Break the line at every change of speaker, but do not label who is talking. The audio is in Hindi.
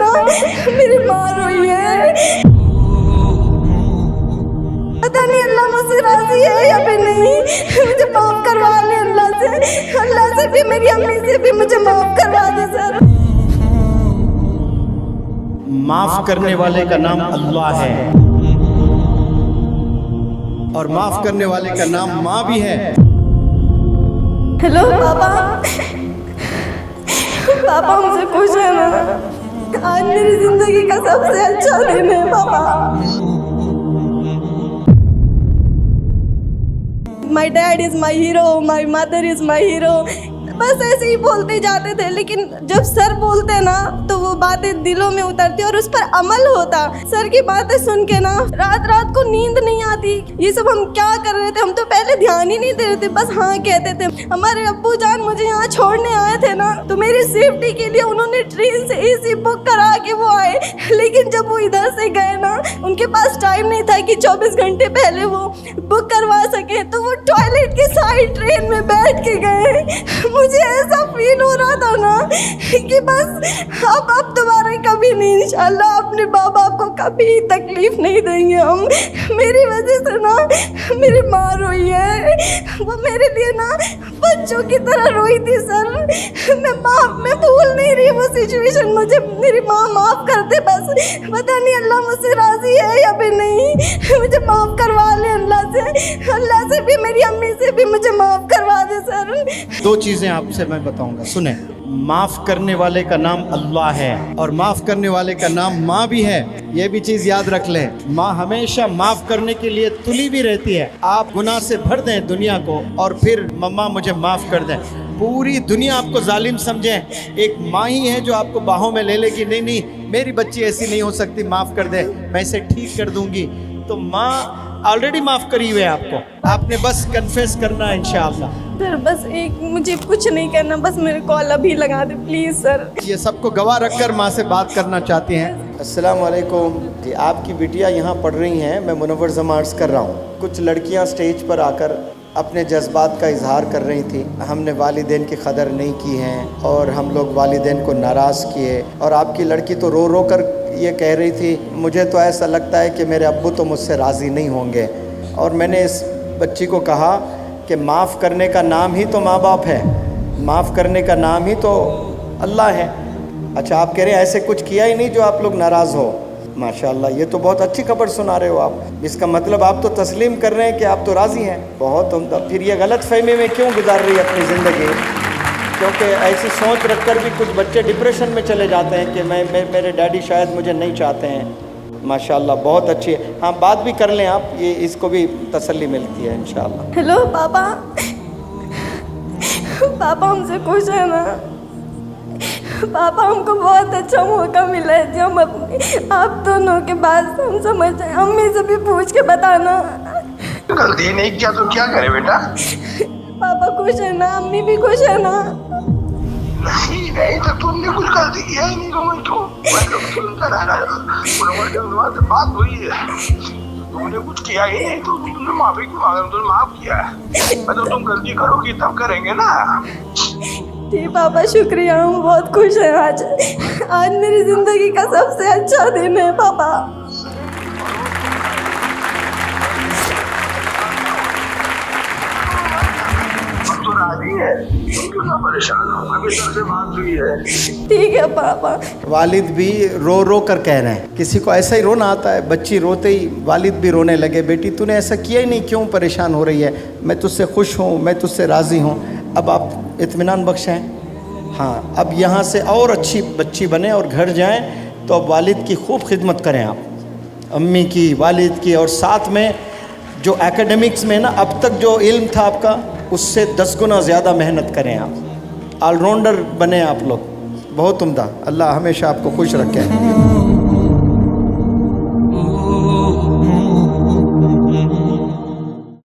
ना मेरी माँ रोई है। पता नहीं अल्लाह मुझसे राजी है या फिर नहीं, मुझे माफ करवा ले अल्लाह से भी, मेरी अम्मी से भी मुझे माफ करवा दे सर।
माफ करने वाले का नाम अल्लाह है और माफ करने वाले का नाम माँ भी है।
हेलो पापा, पापा मुझे खुश है ना, आज मेरी जिंदगी का सबसे अच्छा दिन है पापा। My dad is my hero, my mother is my hero, बस ऐसे ही बोलते जाते थे। लेकिन जब सर बोलते ना तो वो बातें दिलों में उतरती और उस पर अमल होता। सर की बातें सुन के ना रात रात को नींद नहीं आती। ये सब हम क्या कर रहे थे, हम तो पहले ध्यान ही नहीं दे रहे थे, बस हाँ कहते थे। हमारे अब्बू जान मुझे यहाँ छोड़ने आए थे ना, तो मेरी सेफ्टी के लिए उन्होंने ट्रेन से एसी बुक करा के वो आए। लेकिन जब वो इधर से गए ना, उनके पास टाइम नहीं था कि 24 घंटे पहले वो बुक करवा सके, तो वो टॉयलेट के साइड ट्रेन में बैठ के गए। मुझे ऐसा फील हो रहा था ना कि बस अब दोबारा कभी नहीं, इंशाल्लाह अपने माँ बाप को कभी तकलीफ नहीं देंगे हम। मेरी वजह से ना मेरी माँ रोई है, वो मेरे लिए ना बच्चों की तरह रोई थी सर। मैं भूल नहीं रही वो सिचुएशन, मुझे मेरी माँ माफ़ कर दे बस। पता नहीं अल्लाह मुझसे राजी है या फिर नहीं, मुझे माफ़ करवा ले अल्लाह से भी, मेरी अम्मी से भी मुझे माफ़ करवा दे सर।
दो चीजें आपसे मैं बताऊंगा, सुने। माफ करने वाले का नाम अल्लाह है और माफ करने वाले का नाम माँ भी है। ये भी चीज याद रख लें, माँ हमेशा माफ करने के लिए तुली भी रहती है। आप गुनाह से भर दें दुनिया को और फिर मम्मा मुझे माफ कर दें, पूरी दुनिया आपको जालिम समझे, एक माँ ही है जो आपको बाहों में ले लेगी, नहीं नहीं मेरी बच्ची ऐसी नहीं हो सकती, माफ कर दे, मैं इसे ठीक कर दूंगी। तो माँ ऑलरेडी माफ करी हुई है आपको, आपने बस कन्फेस करना है इंशाअल्लाह।
सर बस एक, मुझे कुछ नहीं करना, बस मेरे कॉल अभी लगा दे प्लीज़ सर।
ये सबको गवाह रखकर माँ से बात करना चाहती हैं। अस्सलाम वालेकुम जी, आपकी बिटिया यहाँ पढ़ रही हैं, मैं मुनव्वर जमा अर्ज़ कर रहा हूँ। कुछ लड़कियाँ स्टेज पर आकर अपने जज्बात का इजहार कर रही थी। हमने वालिदैन की कदर नहीं की है और हम लोग वालिदैन को नाराज़ किए, और आपकी लड़की तो रो रो कर ये कह रही थी, मुझे तो ऐसा लगता है कि मेरे अब्बू तो मुझसे राज़ी नहीं होंगे। और मैंने इस बच्ची को कहा कि माफ़ करने का नाम ही तो माँ बाप है, माफ़ करने का नाम ही तो अल्लाह है। अच्छा, आप कह रहे हैं ऐसे कुछ किया ही नहीं जो आप लोग नाराज़ हो। माशाअल्लाह, ये तो बहुत अच्छी खबर सुना रहे हो आप। इसका मतलब आप तो तस्लीम कर रहे हैं कि आप तो राज़ी हैं। बहुत उम्दा। फिर ये गलत फहमी में क्यों गुजार रही है अपनी ज़िंदगी? क्योंकि ऐसी सोच रखकर भी कुछ बच्चे डिप्रेशन में चले जाते हैं कि मेरे डैडी शायद मुझे नहीं चाहते हैं। माशाअल्लाह, बहुत अच्छी है। हाँ, बात भी कर लें आप, ये इसको भी तसल्ली मिलती है इंशाअल्लाह।
हेलो पापा, पापा हमसे खुश है ना? पापा हमको बहुत अच्छा मौका मिला है जो हम अपने आप दोनों के बाद हम समझ जाए। अम्मी से भी पूछ के बताना।
गलती नहीं किया तो क्या करे बेटा?
पापा खुश है ना? अम्मी भी खुश है ना?
नहीं तो तुमने कुछ गलती किया ही नहीं। तो बात हुई है, तुमने कुछ किया ही नहीं तो तुमने माफी क्यों मांगा? तुमने माफ किया है, तो तुम गलती करोगी तब करेंगे ना।
ठीक पापा, शुक्रिया, हम बहुत खुश हैं। आज मेरी ज़िंदगी का सबसे अच्छा दिन है पापा।
तो राजी है, तुम क्यों ना परेशान हो? अभी सर से बात हुई है।
ठीक है पापा।
वालिद भी रो रो कर कह रहे हैं, किसी को ऐसा ही रोना आता है। बच्ची रोते ही वालिद भी रोने लगे, बेटी तूने ऐसा किया ही नहीं, क्यों परेशान हो रही है? मैं तुझसे खुश हूँ, मैं तुझसे राज़ी हूँ, अब आप इत्मीनान बख्श हैं। हाँ, अब यहाँ से और अच्छी बच्ची बने और घर जाएं तो अब वालिद की खूब खिदमत करें आप, अम्मी की, वालिद की, और साथ में जो एकेडमिक्स में ना अब तक जो इल्म था आपका उससे 10 गुना ज़्यादा मेहनत करें आप, ऑलराउंडर बने आप लोग। बहुत उम्दा। अल्लाह हमेशा आपको खुश रखे।